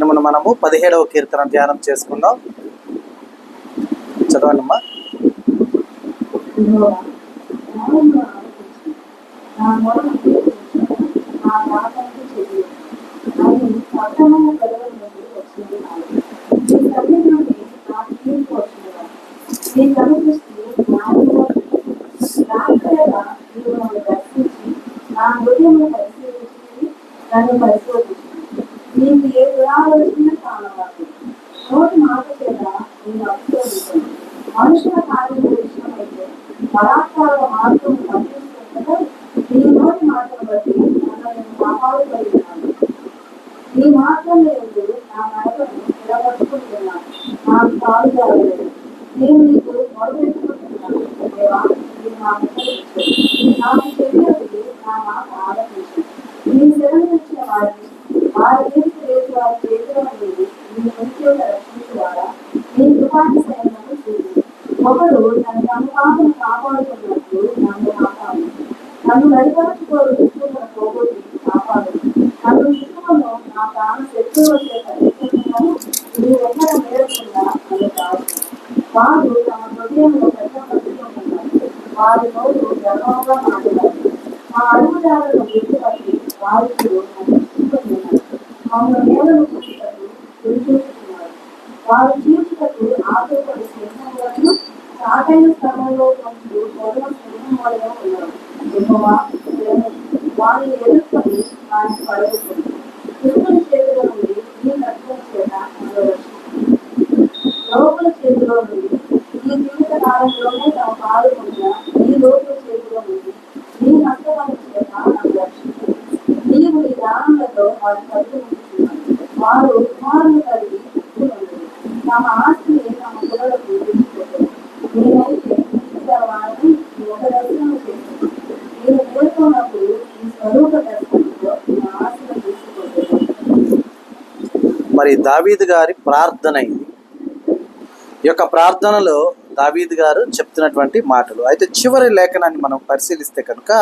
దినమున మనము 17వ కీర్తన ధ్యానం చేసుకుందాం. చదవండమ్మా. నీకు ఏ దురాలోచన కానవాడు నోటి మాట చేత నేను అభిషేకించాను. మనుషుల కార్యము విషయమైతే బలాత్కార మార్గం తప్పిస్తుండగా నీ నోటి మాటను బట్టి నన్ను నేను కాపాడుతున్నాను. నీ మాటలు ఎందు నా నడకను నిలబడుకుంటున్నాను. నాకు కాలు జరగలేదు. నేను నీకు మొదలుపెట్టుకుంటున్నాను. దేవా, నీవు నా నాకు తెలియదు. నా మాట ఆలోచించు. నీ శరణు వచ్చిన వారిని వారి చేతి వారి చేతిలో లేదు. నీ మంచిగా రక్షించువారా నీ కృపాతిశయములను చూడు. ఒకడు తన సంపాదన కాపాడుతున్నట్లు నన్ను కాపాడు. నన్ను నడిపరచుకోరు దుస్తులను పోగొట్టి కాపాడు. నన్ను చుట్టులను నా ప్రాణ శత్రువు వచ్చే పరిస్థితులను నీవు ఎక్కడ మేరకుండా నన్ను కాదు. వారు తమ హృదయంలో పెద్ద పట్టుకుంటున్నారు. వారి నోరు గర్వంగా మాట్లాడారు. మా అడుగుదారులను గుర్తుపట్టి వారికి నన్ను చూసుకుంటున్నారు. మమ్మల్ని నేలను చూచుటకు గురిచూస్తున్నారు. వారు చీల్చుటకు ఆశపడి సింహములను చాటైన స్థలంలో కొంచెం పొడవ సింహం వలన ఉన్నారు. వారిని ఎదుర్కొని వారిని పడగొట్టు. దుష్టుని చేతిలో నుండి నీ రక్తం చేత నన్ను రక్షించు. లోకుల చేతిలో నుండి ఈ జీవిత కాలంలోనే తమ పాల్గొన్న ఈ లోకుల చేతిలో నుండి నీ హస్తవాల చేత నన్ను రక్షించు. నీవు నీ దానంలో వారిని కలుగుతున్నావు. వారు కుమారులు కలిగి తమ ఆస్తిని తమ పిల్లలకు తెచ్చిపెట్టారు. నేనైతే వారిని ఒక దర్శనం చేశాను. నేను పేర్కొన్నప్పుడు ఈ స్వరూప దర్శనంలో నా ఆశను తీసుకుంటాను. మరి దావీదు గారి ప్రార్థన ఇది. ఈ యొక్క ప్రార్థనలో దావీదు గారు చెప్తున్నటువంటి మాటలు. అయితే చివరి లేఖనాన్ని మనం పరిశీలిస్తే కనుక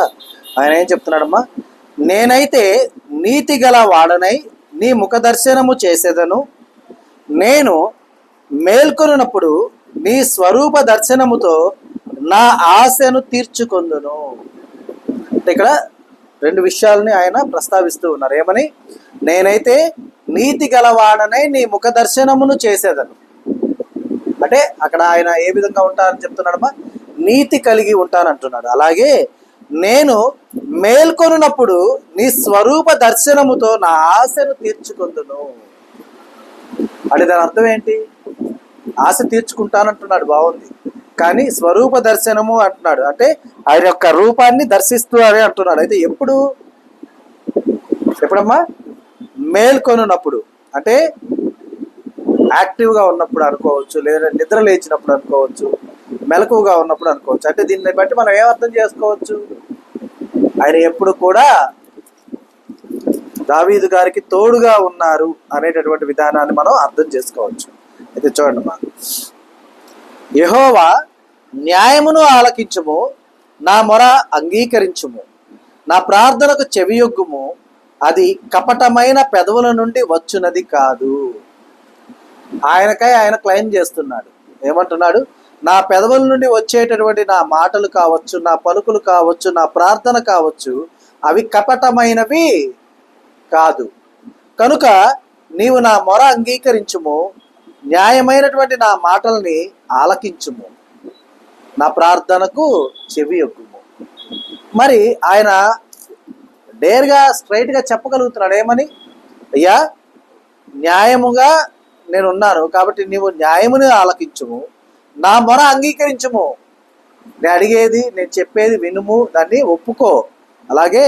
ఆయన ఏం చెప్తున్నాడమ్మా? నేనైతే నీతి గల వాడనై నీ ముఖ దర్శనము చేసేదను. నేను మేల్కొన్నప్పుడు నీ స్వరూప దర్శనముతో నా ఆశను తీర్చుకొందును. అంటే ఇక్కడ రెండు విషయాలని ఆయన ప్రస్తావిస్తూ ఉన్నారు. ఏమని? నేనైతే నీతి గలవాడనై నీ ముఖ దర్శనమును చేసేదను. అంటే అక్కడ ఆయన ఏ విధంగా ఉంటానని చెప్తున్నాడమ్మా? నీతి కలిగి ఉంటానంటున్నాడు. అలాగే నేను మేల్కొన్నప్పుడు నీ స్వరూప దర్శనముతో నా ఆశను తీర్చుకుందును. అంటే దాని అర్థం ఏంటి? ఆశ తీర్చుకుంటానంటున్నాడు, బాగుంది. కానీ స్వరూప దర్శనము అంటున్నాడు. అంటే ఆయన యొక్క రూపాన్ని దర్శిస్తూ అని అంటున్నాడు. అయితే ఎప్పుడమ్మా? మేల్కొన్నప్పుడు అంటే యాక్టివ్గా ఉన్నప్పుడు అనుకోవచ్చు, లేదా నిద్ర లేచినప్పుడు అనుకోవచ్చు, మెలకువగా ఉన్నప్పుడు అనుకోవచ్చు. అంటే దీన్ని బట్టి మనం ఏమర్థం చేసుకోవచ్చు? ఆయన ఎప్పుడు కూడా దావీదు గారికి తోడుగా ఉన్నారు అనేటటువంటి విధానాన్ని మనం అర్థం చేసుకోవచ్చు. అయితే చూడండి మా, యెహోవా న్యాయమును ఆలకించుము, నా మొర అంగీకరించుము, నా ప్రార్థనకు చెవియొగ్గుము, అది కపటమైన పెదవుల నుండి వచ్చునది కాదు. ఆయనకై ఆయన క్లెయిమ్ చేస్తున్నాడు. ఏమంటున్నాడు? నా పెదవుల నుండి వచ్చేటటువంటి నా మాటలు కావచ్చు, నా పలుకులు కావచ్చు, నా ప్రార్థన కావచ్చు, అవి కపటమైనవి కాదు. కనుక నీవు నా మొర అంగీకరించుము, న్యాయమైనటువంటి నా మాటల్ని ఆలకించుము, నా ప్రార్థనకు చెవియొగ్గుము. మరి ఆయన డేర్గా స్ట్రైట్గా చెప్పగలుగుతున్నాడు. ఏమని? అయ్యా, న్యాయముగా నేనున్నాను కాబట్టి నీవు న్యాయముని ఆలకించుము, నా మొర అంగీకరించుము. నేను అడిగేది, నేను చెప్పేది వినుము, దాన్ని ఒప్పుకో. అలాగే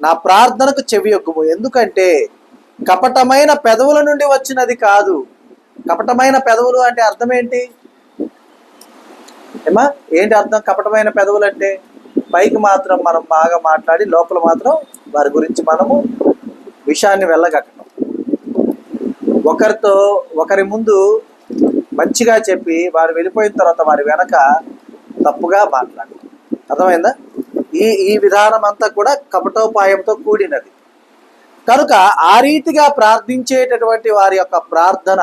నా ప్రార్థనకు చెవియొగ్గుము. ఎందుకంటే కపటమైన పెదవుల నుండి వచ్చినది కాదు. కపటమైన పెదవులు అంటే అర్థం ఏంటి ఏమా? ఏంటి అర్థం కపటమైన పెదవులు అంటే? పైకి మాత్రం మనం బాగా మాట్లాడి లోపల మాత్రం వారి గురించి మనము విషయాన్ని వెళ్ళగట్టడం, ఒకరి ముందు మంచిగా చెప్పి వారు వెళ్ళిపోయిన తర్వాత వారి వెనక తప్పుగా మాట్లాడడం. అర్థమైందా? ఈ విధానం అంతా కూడా కపటోపాయంతో కూడినది. కనుక ఆ రీతిగా ప్రార్థించేటటువంటి వారి యొక్క ప్రార్థన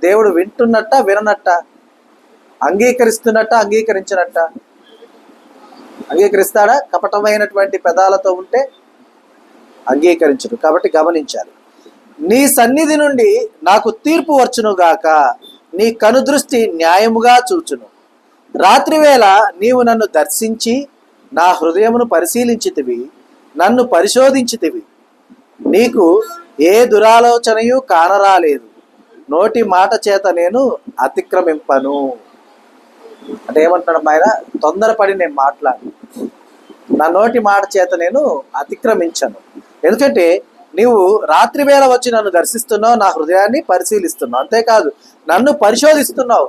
దేవుడు వింటున్నట్ట విననట్ట, అంగీకరిస్తున్నట్ట అంగీకరించినట్ట? అంగీకరిస్తాడా? కపటమైనటువంటి పెదాలతో ఉంటే అంగీకరించడు. కాబట్టి గమనించాలి. నీ సన్నిధి నుండి నాకు తీర్పు వచ్చునుగాక, నీ కనుదృష్టి న్యాయముగా చూచును. రాత్రివేళ నీవు నన్ను దర్శించి నా హృదయమును పరిశీలించితివి, నన్ను పరిశోధించితివి. నీకు ఏ దురాలోచనయు కానరాలేదు. నోటి మాట చేత నేను అతిక్రమింపను. అంటే ఏమంటున్నాడు ఆయన? తొందరపడి నేను మాట్లాడు, నా నోటి మాట చేత నేను అతిక్రమించను. ఎందుకంటే నీవు రాత్రి వేళ వచ్చి నన్ను దర్శిస్తున్నావు, నా హృదయాన్ని పరిశీలిస్తున్నావు. అంతేకాదు నన్ను పరిశోధిస్తున్నావు.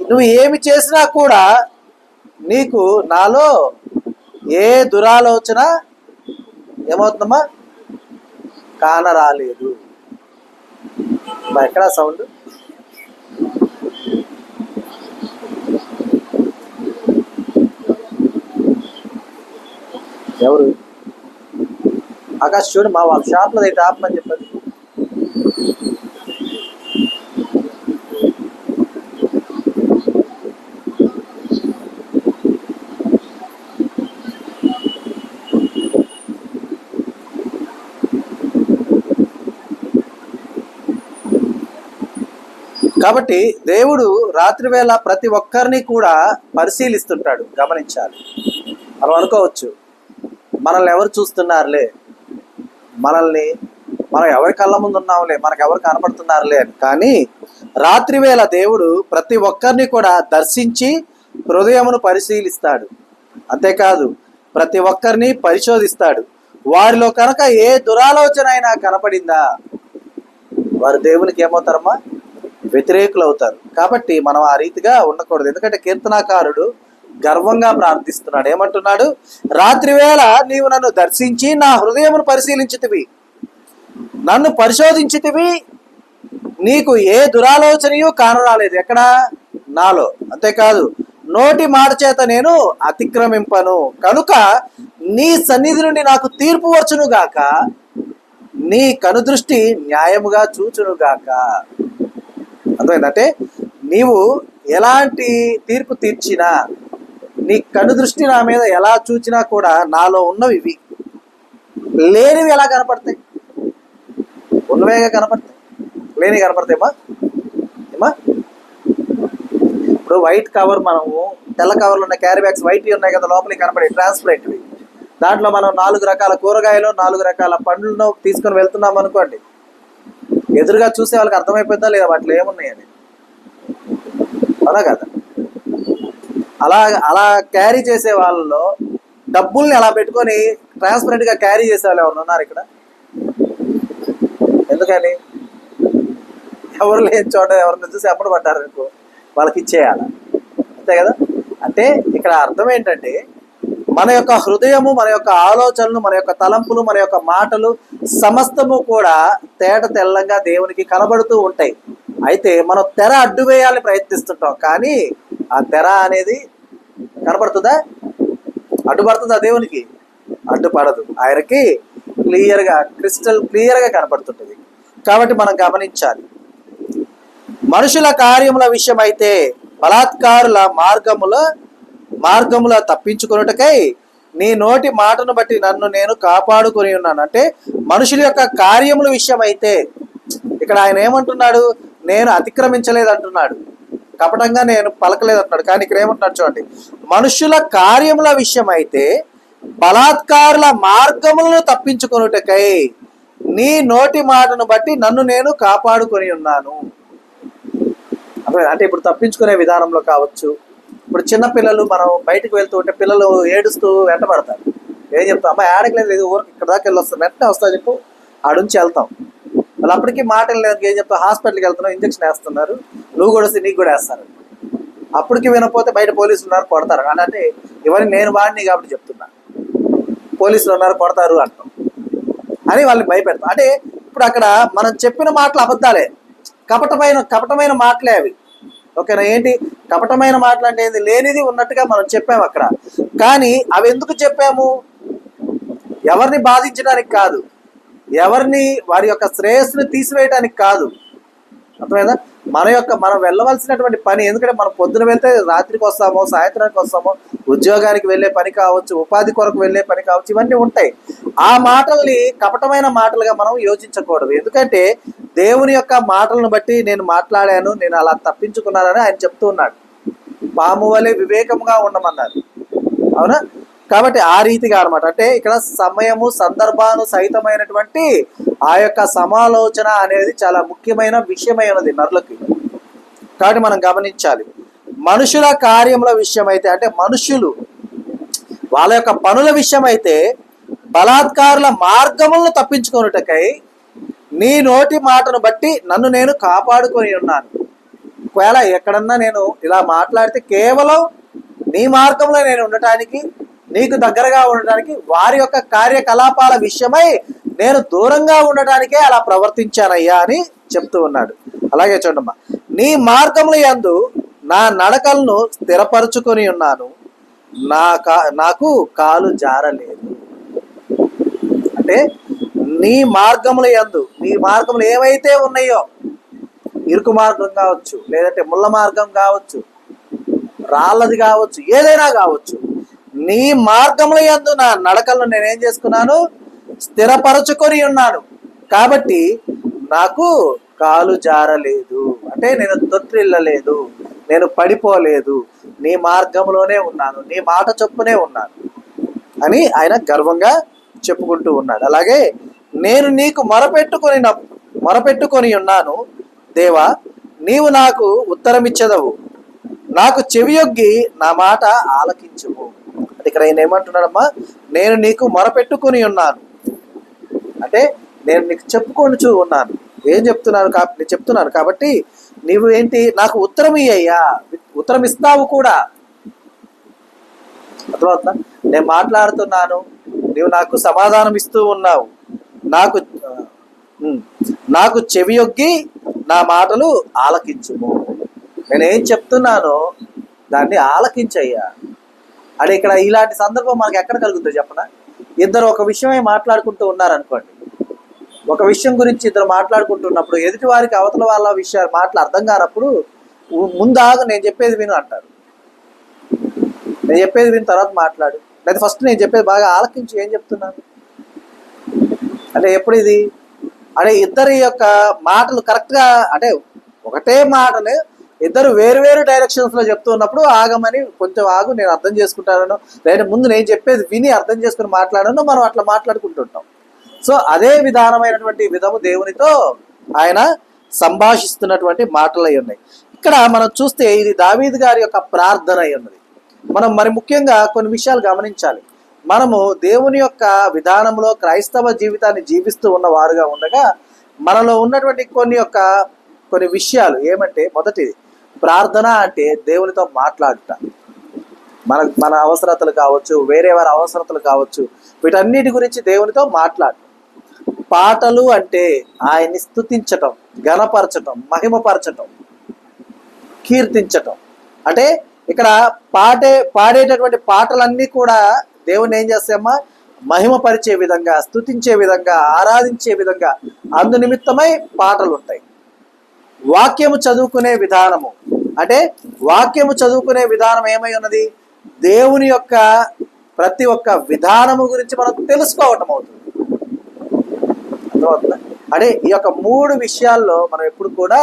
నువ్వు ఏమి చేసినా కూడా నీకు నాలో ఏ దురాలోచన ఏమవుతుందమ్మా? కానరాలేదు. ఎక్కడా సౌండ్? ఎవరు? ఆకాశ్ చూడు, మా వాళ్ళ షాప్లో అయితే ఆపమని చెప్పారు. కాబట్టి దేవుడు రాత్రివేళ ప్రతి ఒక్కరిని కూడా పరిశీలిస్తుంటాడు. గమనించాలి. మనం అనుకోవచ్చు, మనల్ని ఎవరు చూస్తున్నారులే, మనం ఎవరి కళ్ళ ముందు ఉన్నాంలే, మనకు ఎవరు కనపడుతున్నారులే అని. కానీ రాత్రివేళ దేవుడు ప్రతి ఒక్కరిని కూడా దర్శించి హృదయమును పరిశీలిస్తాడు. అంతేకాదు ప్రతి ఒక్కరిని పరిశోధిస్తాడు. వారిలో కనుక ఏ దురాలోచన అయినా కనపడిందా, వారు దేవునికి ఏమవుతారమ్మా? వ్యతిరేకులు అవుతారు. కాబట్టి మనం ఆ రీతిగా ఉండకూడదు. ఎందుకంటే కీర్తనాకారుడు గర్వంగా ప్రార్థిస్తున్నాడు. ఏమంటున్నాడు? రాత్రివేళ నీవు నన్ను దర్శించి నా హృదయమును పరిశీలించితివి, నన్ను పరిశోధించితివి, నీకు ఏ దురాలోచనయు కానరాలేదు. ఎక్కడ? నాలో. అంతేకాదు నోటి మాట చేత నేను అతిక్రమింపను. కనుక నీ సన్నిధి నుండి నాకు తీర్పు వచ్చునుగాక, నీ కనుదృష్టి న్యాయముగా చూచునుగాక. అర్థమైందంటే నీవు ఎలాంటి తీర్పు తీర్చినా, నీ కనుదృష్టి నా మీద ఎలా చూచినా కూడా నాలో ఉన్నవి ఇవి, లేనివి ఎలా కనపడతాయి? ఉన్నవేగా కనపడతాయి, లేనివి కనపడతాయమ్మా. ఏమా? ఇప్పుడు వైట్ కవర్, మనము తెల్ల కవర్లు ఉన్న క్యారీ బ్యాగ్స్ వైట్ ఉన్నాయి కదా, లోపలికి కనపడే ట్రాన్స్పరెంట్వి. దాంట్లో మనం 4 రకాల కూరగాయలు 4 రకాల పండ్లను తీసుకొని వెళ్తున్నాం అనుకోండి, ఎదురుగా చూసే వాళ్ళకి అర్థమైపోద్దా లేదా వాటిలో ఏమున్నాయని? అవునా కదా? అలా క్యారీ చేసే వాళ్ళలో డబ్బుల్ని అలా పెట్టుకొని ట్రాన్స్పరెంట్గా క్యారీ చేసే వాళ్ళు ఎవరు ఉన్నారు ఇక్కడ? ఎందుకని? ఎవరు లేని చోట ఎవరిని చూసి అప్పుడు పడ్డారు అనుకో, వాళ్ళకి ఇచ్చేయాలి. అంతే కదా? అంటే ఇక్కడ అర్థం ఏంటంటే, మన యొక్క హృదయము, మన యొక్క ఆలోచనలు, మన యొక్క తలంపులు, మన యొక్క మాటలు సమస్తము కూడా తేట తెల్లంగా దేవునికి కనబడుతూ ఉంటాయి. అయితే మనం తెర అడ్డు వేయాలని ప్రయత్నిస్తుంటాం, కానీ ఆ తెర అనేది కనబడుతుందా? అడ్డుపడుతుందా? దేవునికి అడ్డుపడదు. ఆయనకి క్లియర్గా, క్రిస్టల్ క్లియర్గా కనబడుతుంటుంది. కాబట్టి మనం గమనించాలి. మనుషుల కార్యముల విషయం అయితే బలాత్కారుల మార్గముల తప్పించుకొనుటకై నీ నోటి మాటను బట్టి నన్ను నేను కాపాడుకొని ఉన్నాను. అంటే మనుషుల యొక్క కార్యముల విషయం అయితే ఇక్కడ ఆయన ఏమంటున్నాడు? నేను అతిక్రమించలేదు అంటున్నాడు, కపటంగా నేను పలకలేదు అంటున్నాడు. కానీ ఇక్కడ ఏమంటున్నాడు చూడండి, మనుషుల కార్యముల విషయం అయితే బలాత్కారుల మార్గములను తప్పించుకొనుటకై నీ నోటి మాటను బట్టి నన్ను నేను కాపాడుకొని ఉన్నాను. అంటే ఇప్పుడు తప్పించుకునే విధానంలో కావచ్చు. ఇప్పుడు చిన్నపిల్లలు, మనం బయటకు వెళ్తూ ఉంటే పిల్లలు ఏడుస్తూ వెంటబడతారు. ఏం చెప్తాం? అమ్మ ఆడకలేదు, లేదు ఊరికి ఇక్కడ దాకా వెళ్ళి వస్తాం, వెంటనే వస్తా చెప్పు, ఆడుంచి వెళ్తాం. వాళ్ళు అప్పటికీ మాటలు లేదు. ఏం చెప్తాం? హాస్పిటల్కి వెళ్తున్నావు, ఇంజక్షన్ వేస్తున్నారు, నువ్వు కూడా వస్తే నీకు కూడా వేస్తారు. అప్పటికి వినకపోతే బయట పోలీసులు ఉన్నారు, కొడతారు. అంటే ఇవన్నీ నేను వాడిని కాబట్టి చెప్తున్నా, పోలీసులు ఉన్నారు కొడతారు అంటాం అని వాళ్ళని భయపెడతాం. అంటే ఇప్పుడు అక్కడ మనం చెప్పిన మాటలు అబద్ధాలే, కపటమైన మాటలే అవి. ఓకేనా? ఏంటి కపటమైన మాటలు అంటే? ఏంది? లేనిది ఉన్నట్టుగా మనం చెప్పాము అక్కడ. కానీ అవి ఎందుకు చెప్పాము? ఎవరిని బాధించడానికి కాదు, ఎవరిని వారి యొక్క శ్రేయస్సుని తీసివేయటానికి కాదు. అర్థమైందా? మనం వెళ్ళవలసినటువంటి పని, ఎందుకంటే మనం పొద్దున వెళ్తే రాత్రికి వస్తామో, సాయంత్రానికి వస్తామో, ఉద్యోగానికి వెళ్ళే పని కావచ్చు, ఉపాధి కొరకు వెళ్ళే పని కావచ్చు, ఇవన్నీ ఉంటాయి. ఆ మాటల్ని కపటమైన మాటలుగా మనం యోచించకూడదు. ఎందుకంటే దేవుని యొక్క మాటలను బట్టి నేను మాట్లాడాను, నేను అలా తప్పించుకున్నానని ఆయన చెప్తూ ఉన్నాడు. పాము వలె వివేకంగా ఉండమన్నారు. అవునా? కాబట్టి ఆ రీతిగా అనమాట. అంటే ఇక్కడ సమయము సందర్భాను సహితమైనటువంటి ఆ యొక్క సమాలోచన అనేది చాలా ముఖ్యమైన విషయమైనది నరులకి. కాబట్టి మనం గమనించాలి. మనుషుల కార్యముల విషయం అయితే, అంటే మనుషులు వాళ్ళ యొక్క పనుల విషయం అయితే, బలాత్కారుల మార్గములను తప్పించుకొనుటకై నీ నోటి మాటను బట్టి నన్ను నేను కాపాడుకొని ఉన్నాను. ఒకవేళ ఎక్కడన్నా నేను ఇలా మాట్లాడితే కేవలం నీ మార్గంలో నేను ఉండటానికి, నీకు దగ్గరగా ఉండటానికి, వారి యొక్క కార్యకలాపాల విషయమై నేను దూరంగా ఉండటానికే అలా ప్రవర్తించానయ్యా అని చెప్తూ ఉన్నాడు. అలాగే చూడమ్మా, నీ మార్గముల యందు నా నడకలను స్థిరపరుచుకొని ఉన్నాను, నాకు కాలు జారలేదు. అంటే నీ మార్గముల యందు, నీ మార్గములు ఏవైతే ఉన్నాయో, ఇరుకు మార్గం కావచ్చు, లేదంటే ముళ్ళ మార్గం కావచ్చు, రాళ్ళది కావచ్చు, ఏదైనా కావచ్చు, నీ మార్గముల యందు నా నడకలను నేనేం చేసుకున్నాను? స్థిరపరచుకొని ఉన్నాను. కాబట్టి నాకు కాలు జారలేదు. అంటే నేను తొట్టిల్లలేదు, నేను పడిపోలేదు, నీ మార్గంలోనే ఉన్నాను, నీ మాట చొప్పునే ఉన్నాను అని ఆయన గర్వంగా చెప్పుకుంటూ ఉన్నాడు. అలాగే నేను నీకు మొరపెట్టుకొని ఉన్నాను దేవా, నీవు నాకు ఉత్తరమిచ్చెదవు, నాకు చెవియొగ్గి నా మాట ఆలకించుము. ఇక్కడ ఆయన ఏమంటున్నాడమ్మా? నేను నీకు మొరపెట్టుకొని ఉన్నాను అంటే నేను నీకు చెప్పుకొనుచూ ఉన్నాను. ఏం చెప్తున్నాను? నేను చెప్తున్నాను కాబట్టి నీవు ఏంటి, నాకు ఉత్తరం ఇయ్యయ్యా, ఉత్తరం ఇస్తావు కూడా. అర్థమవుతుందా? నేను మాట్లాడుతున్నాను, నీవు నాకు సమాధానం ఇస్తూ ఉన్నావు, నాకు చెవియొగ్గి నా మాటలు ఆలకించుము. నేనేం చెప్తున్నానో దాన్ని ఆలకించయ్యా. అంటే ఇక్కడ ఇలాంటి సందర్భం మనకు ఎక్కడ కలుగుతుందో చెప్పనా? ఇద్దరు ఒక విషయమే మాట్లాడుకుంటూ ఉన్నారనుకోండి, ఒక విషయం గురించి ఇద్దరు మాట్లాడుకుంటున్నప్పుడు ఎదుటి వారికి అవతల వాళ్ళ విషయాలు మాటలు అర్థం కానప్పుడు ముందాగు నేను చెప్పేది విను అంటారు. నేను చెప్పేది విని తర్వాత మాట్లాడు, లేదా ఫస్ట్ నేను చెప్పేది బాగా ఆలకించి ఏం చెప్తున్నాను అంటే ఎప్పుడు ఇది అంటే ఇద్దరి యొక్క మాటలు కరెక్ట్గా, అంటే ఒకటే మాటలు ఇద్దరు వేరు డైరెక్షన్స్లో చెప్తూ ఉన్నప్పుడు ఆగమని, కొంచెం ఆగు నేను అర్థం చేసుకుంటాను, లేదా ముందు నేను చెప్పేది విని అర్థం చేసుకుని మాట్లాడాను, మనం అట్లా మాట్లాడుకుంటుంటాం. సో అదే విధానమైనటువంటి విధము దేవునితో ఆయన సంభాషిస్తున్నటువంటి మాటలు అయి ఉన్నాయి. ఇక్కడ మనం చూస్తే ఇది దావీదు గారి యొక్క ప్రార్థన అయి ఉన్నది. మనం మరి ముఖ్యంగా కొన్ని విషయాలు గమనించాలి. మనము దేవుని యొక్క విధానంలో క్రైస్తవ జీవితాన్ని జీవిస్తూ ఉన్న వారుగా ఉండగా మనలో ఉన్నటువంటి కొన్ని విషయాలు ఏమంటే, మొదటిది ప్రార్థన అంటే దేవునితో మాట్లాడుట. మన అవసరతలు కావచ్చు, వేరే వారి అవసరతలు కావచ్చు, వీటన్నిటి గురించి దేవునితో మాట్లాడటం. పాటలు అంటే ఆయన్ని స్తుతించటం, ఘనపరచటం, మహిమపరచటం, కీర్తించటం. అంటే ఇక్కడ పాడేటటువంటి పాటలన్నీ కూడా దేవుని ఏం చేస్తాయమ్మా? మహిమపరిచే విధంగా, స్తుతించే విధంగా, ఆరాధించే విధంగా, అందు నిమిత్తమై పాటలు ఉంటాయి. వాక్యము చదువుకునే విధానము అంటే వాక్యము చదువుకునే విధానం ఏమై ఉన్నది? దేవుని యొక్క ప్రతి ఒక్క విధానము గురించి మనం తెలుసుకోవటం అవుతుంది. అర్థమవుతుందా? అంటే ఈ యొక్క 3 విషయాల్లో మనం ఎప్పుడు కూడా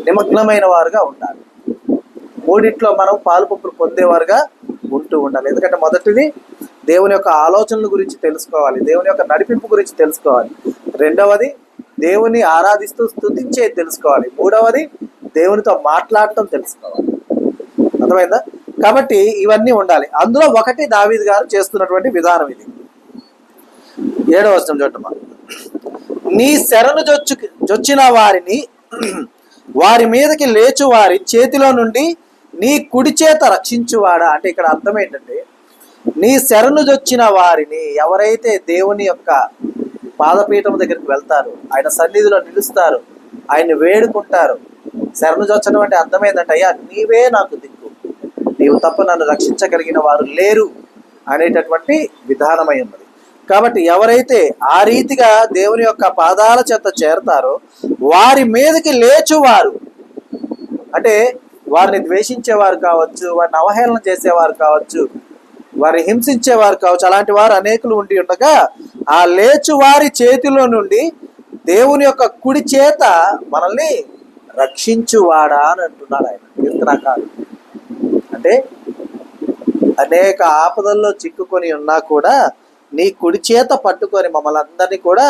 నిమగ్నమైన వారుగా ఉండాలి. 3 మనం పాలుపంపులు పొందేవారుగా ఉంటూ ఉండాలి. ఎందుకంటే మొదటిది దేవుని యొక్క ఆలోచనల గురించి తెలుసుకోవాలి, దేవుని యొక్క నడిపింపు గురించి తెలుసుకోవాలి. రెండవది దేవుని ఆరాధిస్తూ స్తుతించేది తెలుసుకోవాలి. మూడవది దేవునితో మాట్లాడటం తెలుసుకోవాలి. అర్థమైందా? కాబట్టి ఇవన్నీ ఉండాలి. అందులో ఒకటి దావీదు గారు చేస్తున్నటువంటి విధానం ఇది. 7వ వచనం చూడమ్మా. నీ శరణు జొచ్చిన వారిని వారి మీదకి లేచు వారి చేతిలో నుండి నీ కుడి చేత రక్షించువాడా. అంటే ఇక్కడ అర్థం ఏంటంటే, నీ శరణు జొచ్చిన వారిని, ఎవరైతే దేవుని యొక్క పాదపీఠం దగ్గరికి వెళ్తారు, ఆయన సన్నిధిలో నిలుస్తారు, ఆయన్ని వేడుకుంటారు. శరణు జొచ్చడం అంటే అర్థం ఏంటంటే, అయ్యా నీవే నాకు దిక్కు, నీవు తప్ప నన్ను రక్షించగలిగిన వారు లేరు అనేటటువంటి విధానమై ఉన్నది. కాబట్టి ఎవరైతే ఆ రీతిగా దేవుని యొక్క పాదాల చెంత చేరతారో వారి మీదకి లేచువారు, అంటే వారిని ద్వేషించేవారు కావచ్చు, వారిని అవహేళన చేసేవారు కావచ్చు, వారిని హింసించేవారు కావచ్చు, అలాంటి వారు అనేకులు ఉండి ఉండగా ఆ లేచువారి చేతిలో నుండి దేవుని యొక్క కుడి చేత మనల్ని రక్షించువాడా అని అంటున్నాడు ఆయన కీర్తనకారుడు. అంటే అనేక ఆపదల్లో చిక్కుకొని ఉన్నా కూడా నీ కుడి చేత పట్టుకొని మమ్మల్ని అందరినీ కూడా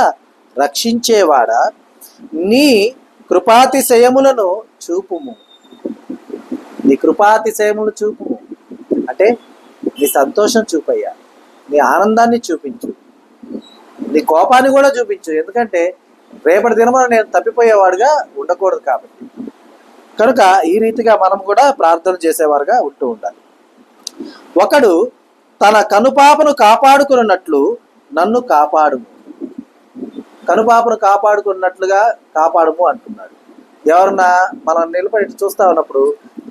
రక్షించేవాడా, నీ కృపాతిశయములను చూపుము. నీ కృపాతిశయములు చూపుము అంటే నీ సంతోషం చూపయ్యా, నీ ఆనందాన్ని చూపించు, నీ కోపాన్ని కూడా చూపించు. ఎందుకంటే రేపటి దినమున నేను తప్పిపోయేవాడుగా ఉండకూడదు కాబట్టి. కనుక ఈ రీతిగా మనం కూడా ప్రార్థన చేసేవారుగా ఉంటూ ఉండాలి. ఒకడు తన కనుపాపను కాపాడుకున్నట్లు నన్ను కాపాడుము. కనుపాపను కాపాడుకున్నట్లుగా కాపాడుము అంటున్నాడు. ఎవరన్నా మనం నిలబడి చూస్తా ఉన్నప్పుడు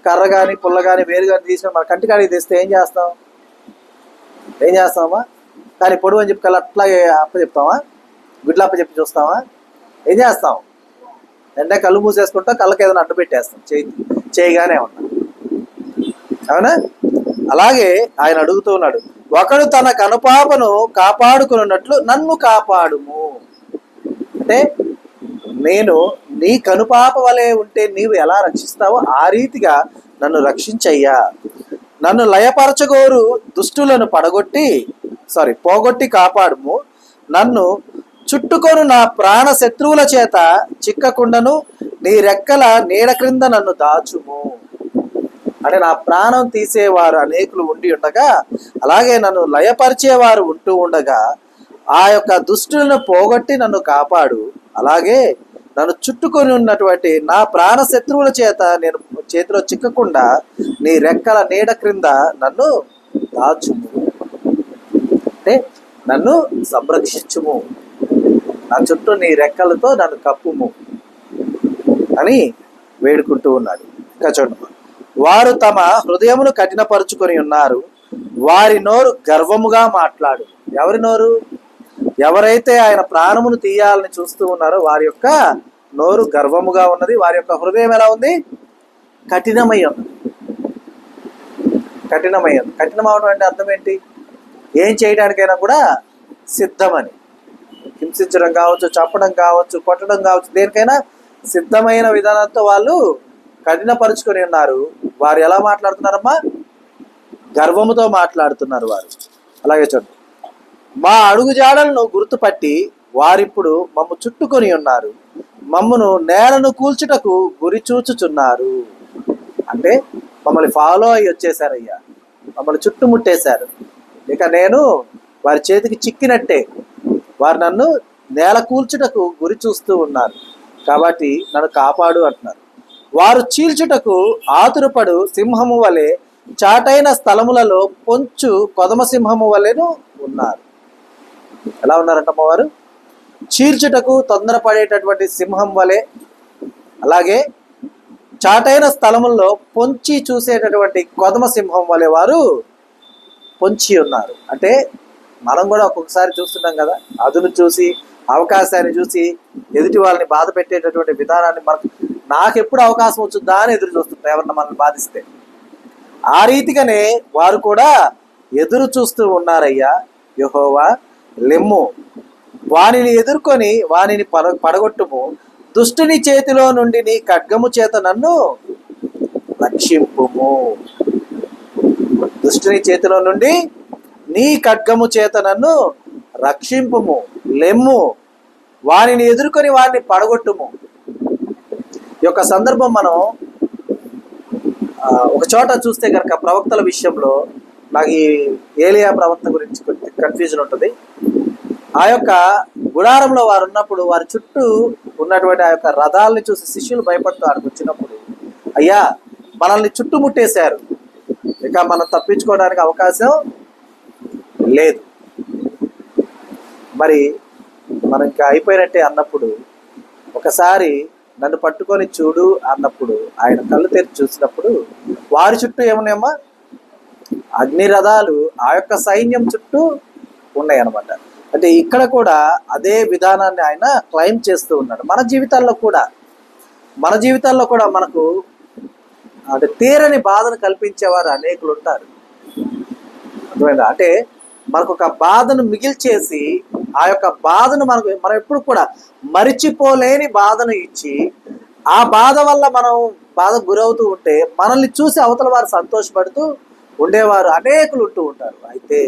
కర్ర కానీ పుల్ల కానీ వేరు కానీ తీసిన మన కంటికాడికి తీస్తే ఏం చేస్తామా? కానీ పొడువు అని చెప్పి కళ్ళు అట్లాగే అప్పచెప్తామా? గుడ్లు అప్పచెప్పి చూస్తామా? ఏం చేస్తాం? వెంటనే కళ్ళు మూసేసుకుంటాం, కళ్ళకి ఏదైనా అడ్డు పెట్టేస్తాం, చేయగానే ఉంటాం. అవునా? అలాగే ఆయన అడుగుతూ ఉన్నాడు, ఒకడు తన కనుపాపను కాపాడుకున్నట్లు నన్ను కాపాడుము. అంటే నేను నీ కనుపాప వలె ఉంటే నీవు ఎలా రక్షిస్తావో ఆ రీతిగా నన్ను రక్షించయ్యా. నన్ను లయపరచగోరు దుష్టులను పోగొట్టి కాపాడుము. నన్ను చుట్టుకొను నా ప్రాణ శత్రువుల చేత చిక్కకుండను నీ రెక్కల నీడ క్రింద నన్ను దాచుము. అంటే నా ప్రాణం తీసేవారు అనేకులు ఉండి ఉండగా, అలాగే నన్ను లయపరిచేవారు ఉంటూ ఉండగా ఆ యొక్క దుష్టులను పోగొట్టి నన్ను కాపాడు. అలాగే నన్ను చుట్టుకొని ఉన్నటువంటి నా ప్రాణ శత్రువుల చేత నేను చేతిలో చిక్కకుండా నీ రెక్కల నీడ క్రింద నన్ను దాచుము. అంటే నన్ను సంరక్షించుము, నా చుట్టూ నీ రెక్కలతో నన్ను కప్పుము అని వేడుకుంటూ ఉన్నాడు. ఇంకా చూడండి, వారు తమ హృదయమును కఠినపరుచుకొని ఉన్నారు, వారి నోరు గర్వముగా మాట్లాడు. ఎవరి నోరు? ఎవరైతే ఆయన ప్రాణమును తీయాలని చూస్తూ ఉన్నారో వారి యొక్క నోరు గర్వముగా ఉన్నది, వారి యొక్క హృదయం ఎలా ఉంది? కఠినమై ఉన్నది. కఠినం అవడం అంటే అర్థం ఏంటి? ఏం చేయడానికైనా కూడా సిద్ధమని. హింసించడం కావచ్చు, చంపడం కావచ్చు, కొట్టడం కావచ్చు, దేనికైనా సిద్ధమైన విధానంతో వాళ్ళు కఠినపరుచుకొని ఉన్నారు. వారు ఎలా మాట్లాడుతున్నారమ్మా? గర్వముతో మాట్లాడుతున్నారు వారు. అలాగే చూడండి, మా అడుగుజాడలను గుర్తుపట్టి వారిప్పుడు మమ్ము చుట్టుకొని ఉన్నారు, మమ్మను నేలను కూల్చుటకు గురి చూచుచున్నారు. అంటే మమ్మల్ని ఫాలో అయ్యి వచ్చేసారయ్యా, మమ్మల్ని చుట్టుముట్టేశారు. ఇక నేను వారి చేతికి చిక్కినట్టే. వారు నన్ను నేల కూల్చుటకు గురి చూస్తూ ఉన్నారు, కాబట్టి నన్ను కాపాడు అంటున్నారు. వారు చీల్చుటకు ఆతురపడు సింహము వలె చాటైన స్థలములలో పొంచు కొదమ సింహము వలెను ఉన్నారు. ఎలా ఉన్నారంటమ్మా వారు? చీల్చుటకు తొందరపడేటటువంటి సింహం వలె, అలాగే చాటైన స్థలముల్లో పొంచి చూసేటటువంటి కొదమ సింహం వలె వారు పొంచి ఉన్నారు. అంటే మనం కూడా ఒక్కొక్కసారి చూస్తున్నాం కదా, అదును చూసి అవకాశాన్ని చూసి ఎదుటి వాళ్ళని బాధ పెట్టేటటువంటి విధానాన్ని నాకు ఎప్పుడు అవకాశం వచ్చుద్దా అని ఎదురు చూస్తుంటాం ఎవరన్నా మనల్ని బాధిస్తే. ఆ రీతిగానే వారు కూడా ఎదురు చూస్తూ ఉన్నారయ్యా. యెహోవా లెమ్ము, వానిని ఎదుర్కొని వానిని పడగొట్టుము, దుష్టుని చేతిలో నుండి నీ ఖడ్గము చేత నన్ను రక్షింపుము. దుష్టుని చేతిలో నుండి నీ ఖడ్గము చేత నన్ను రక్షింపుము. లెమ్ము, వానిని ఎదుర్కొని వారిని పడగొట్టుము. ఈ యొక్క సందర్భం మనం ఒక చోట చూస్తే కనుక ప్రవక్తల విషయంలో నాకు ఈ ఏలియా ప్రవక్త గురించి కన్ఫ్యూజన్ ఉంటుంది. ఆ యొక్క గుడారంలో వారు ఉన్నప్పుడు వారి చుట్టూ ఉన్నటువంటి ఆ యొక్క రథాలని చూసి శిష్యులు భయపడుతూ ఆడికి వచ్చినప్పుడు, అయ్యా మనల్ని చుట్టుముట్టేశారు, ఇక మనం తప్పించుకోవడానికి అవకాశం లేదు, మరి మనం ఇంకా అయిపోయినట్టే అన్నప్పుడు, ఒకసారి నన్ను పట్టుకొని చూడు అన్నప్పుడు ఆయన కళ్ళు తెరిచి చూసినప్పుడు వారి చుట్టూ ఏమున్నాయమ్మా? అగ్ని రథాలు ఆ యొక్క సైన్యం చుట్టూ ఉన్నాయి అన్నమాట. అంటే ఇక్కడ కూడా అదే విధానాన్ని ఆయన క్లైమ్ చేస్తూ ఉన్నాడు. మన జీవితాల్లో కూడా మనకు అంటే తీరని బాధను కల్పించేవారు అనేకులు ఉంటారు. అర్థమైందా? అంటే మనకు ఒక బాధను మిగిల్చేసి ఆ యొక్క బాధను మనం ఎప్పుడు కూడా మరిచిపోలేని బాధను ఇచ్చి ఆ బాధ వల్ల మనం బాధ గురవుతూ ఉంటే మనల్ని చూసి అవతల వారు సంతోషపడుతూ ఉండేవారు అనేకులు ఉంటూ ఉంటారు. అయితే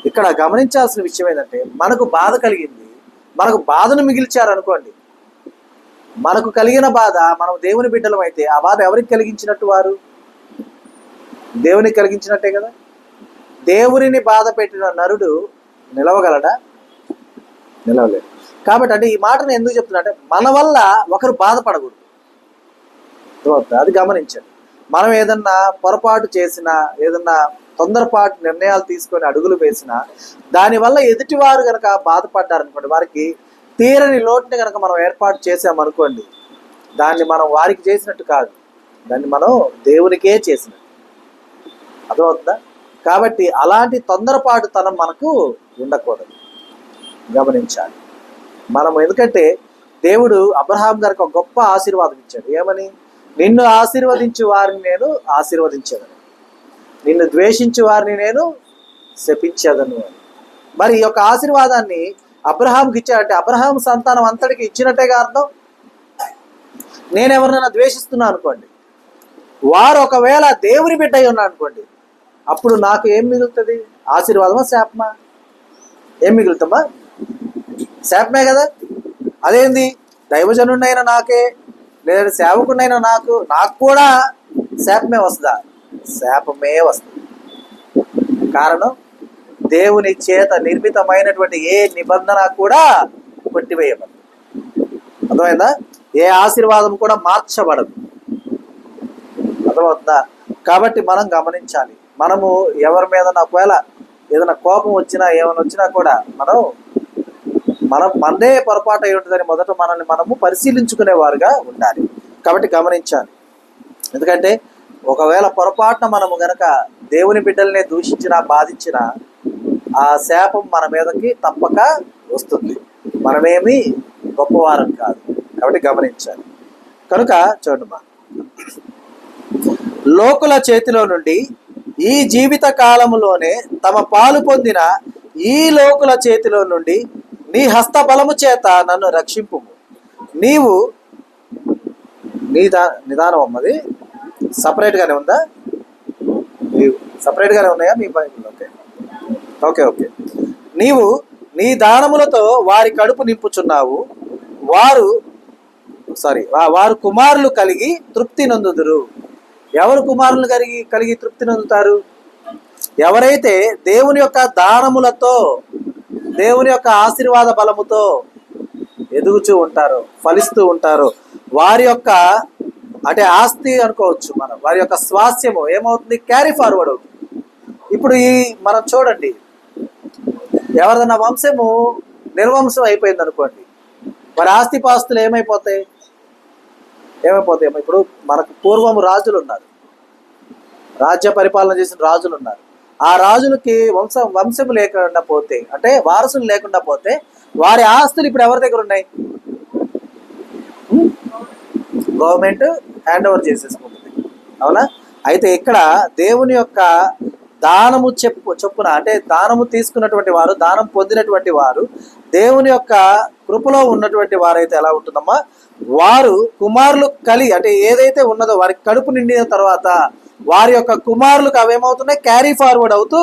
ఇక్కడ గమనించాల్సిన విషయం ఏంటంటే, మనకు బాధ కలిగింది, మనకు బాధను మిగిల్చారు అనుకోండి, మనకు కలిగిన బాధ, మనం దేవుని బిడ్డలం అయితే ఆ బాధ ఎవరికి కలిగించినట్టు? వారు దేవునికి కలిగించినట్టే కదా. దేవునిని బాధ పెట్టిన నరుడు నిలవగలడా? నిలవలేడు. కాబట్టి అంటే ఈ మాటను ఎందుకు చెప్తున్నా అంటే, మన వల్ల ఒకరు బాధపడకూడదు. అది గమనించండి. మనం ఏదన్నా పొరపాటు చేసినా, ఏదన్నా తొందరపాటు నిర్ణయాలు తీసుకొని అడుగులు వేసినా, దానివల్ల ఎదుటివారు కనుక బాధపడ్డారనుకోండి, వారికి తీరని లోటుని కనుక మనం ఏర్పాటు చేసామనుకోండి, దాన్ని మనం వారికి చేసినట్టు కాదు, దాన్ని మనం దేవునికే చేసినట్టు. అర్థమవుతుందా? కాబట్టి అలాంటి తొందరపాటుతనం మనకు ఉండకూడదు, గమనించాలి మనం. ఎందుకంటే దేవుడు అబ్రహాం గారికి ఒక గొప్ప ఆశీర్వాదం ఇచ్చాడు. ఏమని? నిన్ను ఆశీర్వదించు వారిని నేను ఆశీర్వదించేదను, నిన్ను ద్వేషించు వారిని నేను శపించేదను అని. మరి ఈ యొక్క ఆశీర్వాదాన్ని అబ్రహాంకి ఇచ్చాడంటే అబ్రహాం సంతానం అంతటికి ఇచ్చినట్టేగా అర్థం. నేను ఎవరినైనా ద్వేషిస్తున్నా అనుకోండి, వారు ఒకవేళ దేవుని బిడ్డ అయి ఉన్నా అనుకోండి, అప్పుడు నాకు ఏం మిగులుతుంది? ఆశీర్వాదమా శాపమా? ఏం మిగులుతామా? శాపమే కదా. అదేంది? దైవజనుడినైనా నాకే, లేదా సేవకుడినైనా నాకు కూడా శాపమే వస్తుందా? శాపమే వస్తుంది. కారణం, దేవుని చేత నిర్మితమైనటువంటి ఏ నిబంధన కూడా కొట్టివేయబడదు. అర్థమైందా? ఏ ఆశీర్వాదం కూడా మార్చబడదు. అర్థమవుతుందా? కాబట్టి మనం గమనించాలి. మనము ఎవరి మీద ఒకవేళ ఏదైనా కోపం వచ్చినా, ఏమైనా వచ్చినా కూడా మనదే పొరపాటు అయి ఉంటుందని మొదట మనల్ని మనము పరిశీలించుకునేవారుగా ఉండాలి. కాబట్టి గమనించాలి. ఎందుకంటే ఒకవేళ పొరపాటున మనము గనక దేవుని బిడ్డల్ని దూషించినా, బాధించినా, ఆ శాపం మన మీదకి తప్పక వస్తుంది. మనమేమి గొప్పవారం కాదు. కాబట్టి గమనించాలి. కనుక చూడండి, లోకుల చేతిలో నుండి ఈ జీవిత కాలములోనే తమ పాలు పొందిన ఈ లోకుల చేతిలో నుండి నీ హస్త బలము చేత నన్ను రక్షింపు. నీవు నిదానం అమ్మది సపరేట్గానే ఉందా? సపరేట్గానే ఉన్నాయా మీ బైబిల్? ఓకే. నీవు నీ దానములతో వారి కడుపు నింపుచున్నావు, వారు కుమారులు కలిగి తృప్తి నొందుదురు. ఎవరు కుమారులు కలిగి తృప్తి నొందుతారు? ఎవరైతే దేవుని యొక్క దానములతో, దేవుని యొక్క ఆశీర్వాద బలముతో ఎదుగుచూ ఉంటారో, ఫలిస్తూ ఉంటారో, వారి యొక్క అంటే ఆస్తి అనుకోవచ్చు మనం, వారి యొక్క స్వాస్థ్యము ఏమవుతుంది? క్యారీ ఫార్వర్డ్ అవుతుంది. ఇప్పుడు మనం చూడండి, ఎవరిదైనా వంశము నిర్వంశం అయిపోయింది అనుకోండి, మరి ఆస్తిపాస్తులు ఏమైపోతాయి? ఇప్పుడు మనకు పూర్వము రాజులు ఉన్నారు, రాజ్య పరిపాలన చేసిన రాజులు ఉన్నారు. ఆ రాజులకి వంశం లేకుండా పోతే, అంటే వారసులు లేకుండా పోతే, వారి ఆస్తులు ఇప్పుడు ఎవరి దగ్గర ఉన్నాయి? గవర్నమెంట్ హ్యాండ్ ఓవర్ చేసేసుకుంటుంది. అవునా? అయితే ఇక్కడ దేవుని యొక్క దానము చొప్పున, అంటే దానము తీసుకున్నటువంటి వారు, దానం పొందినటువంటి వారు, దేవుని యొక్క కృపలో ఉన్నటువంటి వారైతే ఎలా ఉంటుందమ్మా? వారు కుమారులు అంటే ఏదైతే ఉన్నదో వారికి కడుపు నిండిన తర్వాత వారి యొక్క కుమారులకు అవేమవుతున్నాయి? క్యారీ ఫార్వర్డ్ అవుతూ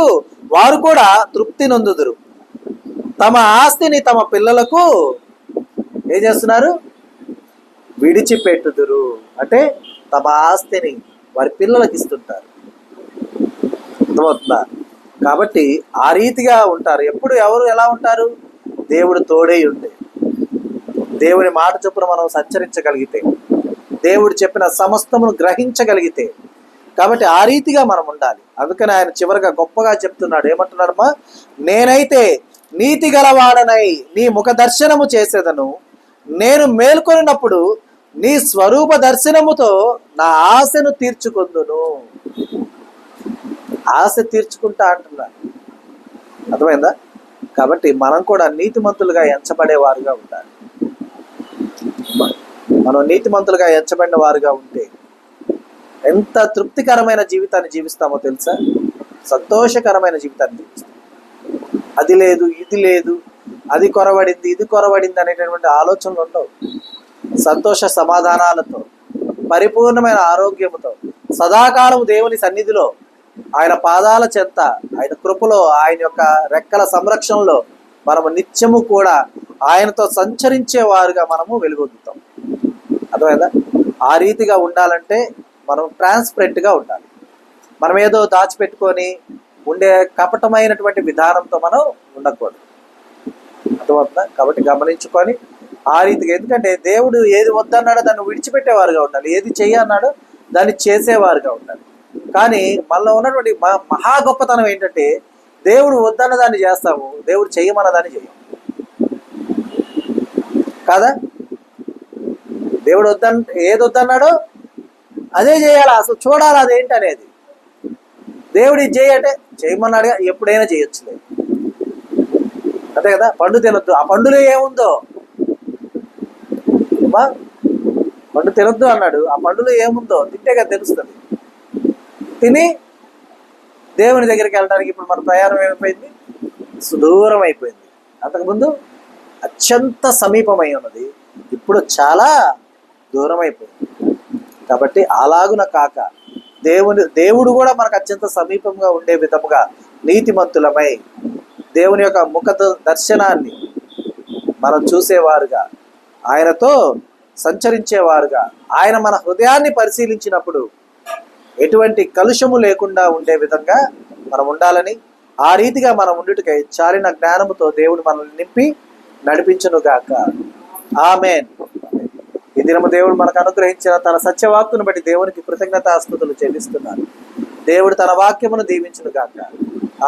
వారు కూడా తృప్తి నొందుదురు. తమ ఆస్తిని తమ పిల్లలకు ఏం చేస్తున్నారు? విడిచిపెట్టుదురు. అంటే తమ ఆస్తిని వారి పిల్లలకు ఇస్తుంటారు. అర్థమవుతుందా? కాబట్టి ఆ రీతిగా ఉంటారు. ఎప్పుడు ఎవరు ఎలా ఉంటారు? దేవుడు తోడై ఉండే, దేవుని మాట చొప్పున మనం సంచరించగలిగితే, దేవుడు చెప్పిన సమస్తమును గ్రహించగలిగితే, కాబట్టి ఆ రీతిగా మనం ఉండాలి. అందుకని ఆయన చివరిగా గొప్పగా చెప్తున్నాడు. ఏమంటున్నాడమ్మా? నేనైతే నీతి గలవాడనై నీ ముఖ దర్శనము చేసేదను, నేను మేల్కొనినప్పుడు నీ స్వరూప దర్శనముతో నా ఆశను తీర్చుకుందును. ఆశ తీర్చుకుంటా అంటున్నా. అర్థమైందా? కాబట్టి మనం కూడా నీతిమంతులుగా ఎంచబడేవారుగా ఉండాలి. మనం నీతిమంతులుగా ఎంచబడిన వారుగా ఉంటే ఎంత తృప్తికరమైన జీవితాన్ని జీవిస్తామో తెలుసా? సంతోషకరమైన జీవితాన్ని జీవిస్తాం. అది లేదు, ఇది లేదు, అది కొరవడింది, ఇది కొరవడింది అనేటటువంటి ఆలోచనలు ఉండవు. సంతోష సమాధానాలతో, పరిపూర్ణమైన ఆరోగ్యముతో, సదాకాలం దేవుని సన్నిధిలో, ఆయన పాదాల చెంత, ఆయన కృపలో, ఆయన యొక్క రెక్కల సంరక్షణలో మనము నిత్యము కూడా ఆయనతో సంచరించే వారుగా మనము వెలుగొందుతాం. అర్థమైందా? ఆ రీతిగా ఉండాలంటే మనం ట్రాన్స్పరెంట్గా ఉండాలి. మనం ఏదో దాచిపెట్టుకొని ఉండే కపటమైనటువంటి విధానంతో మనం ఉండకూడదు. అర్థమవుతుందా? కాబట్టి గమనించుకొని ఆ రీతిగా, ఎందుకంటే దేవుడు ఏది వద్దన్నాడో దాన్ని విడిచిపెట్టేవారుగా ఉండాలి, ఏది చెయ్యన్నాడో దాన్ని చేసేవారుగా ఉండాలి. కానీ మనలో ఉన్నటువంటి మహా గొప్పతనం ఏంటంటే దేవుడు వద్దన్న దాన్ని చేస్తాము, దేవుడు చెయ్యమన్న దాన్ని చెయ్యం. కాదా? దేవుడు ఏది వద్దన్నాడో అదే చేయాలి, అసలు చూడాలి అదేంటి అనేది. దేవుడు ఇది చేయటే చేయమన్నాడుగా, ఎప్పుడైనా చేయొచ్చులే, అంతే కదా. పండు తినొద్దు, ఆ పండులో ఏముందో, పండు తినొద్దు అన్నాడు, ఆ పండులో ఏముందో తింటే కదా తెలుస్తుంది. తిని దేవుని దగ్గరికి వెళ్ళడానికి ఇప్పుడు మన ప్రయాణం ఏమైపోయింది? సుదూరం అయిపోయింది. అంతకుముందు అత్యంత సమీపమై ఉన్నది, ఇప్పుడు చాలా దూరం అయిపోయింది. కాబట్టి అలాగున కాక దేవుడు కూడా మనకు అత్యంత సమీపంగా ఉండే విధముగా నీతిమంతులమై దేవుని యొక్క ముఖ దర్శనాన్ని మనం చూసేవారుగా, ఆయనతో సంచరించేవారుగా, ఆయన మన హృదయాన్ని పరిశీలించినప్పుడు ఎటువంటి కలుషము లేకుండా ఉండే విధంగా మనం ఉండాలని, ఆ రీతిగా మనం ఉండుటకై చాలిన జ్ఞానముతో దేవుడు మనల్ని నింపి నడిపించునుగాక. ఆమేన్. ఈ దినము దేవుడు మనకు అనుగ్రహించిన తన సత్యవాక్కును బట్టి దేవునికి కృతజ్ఞతాస్తుతులు చెల్లిస్తున్నాను. దేవుడు తన వాక్యమును దీవించునుగాక.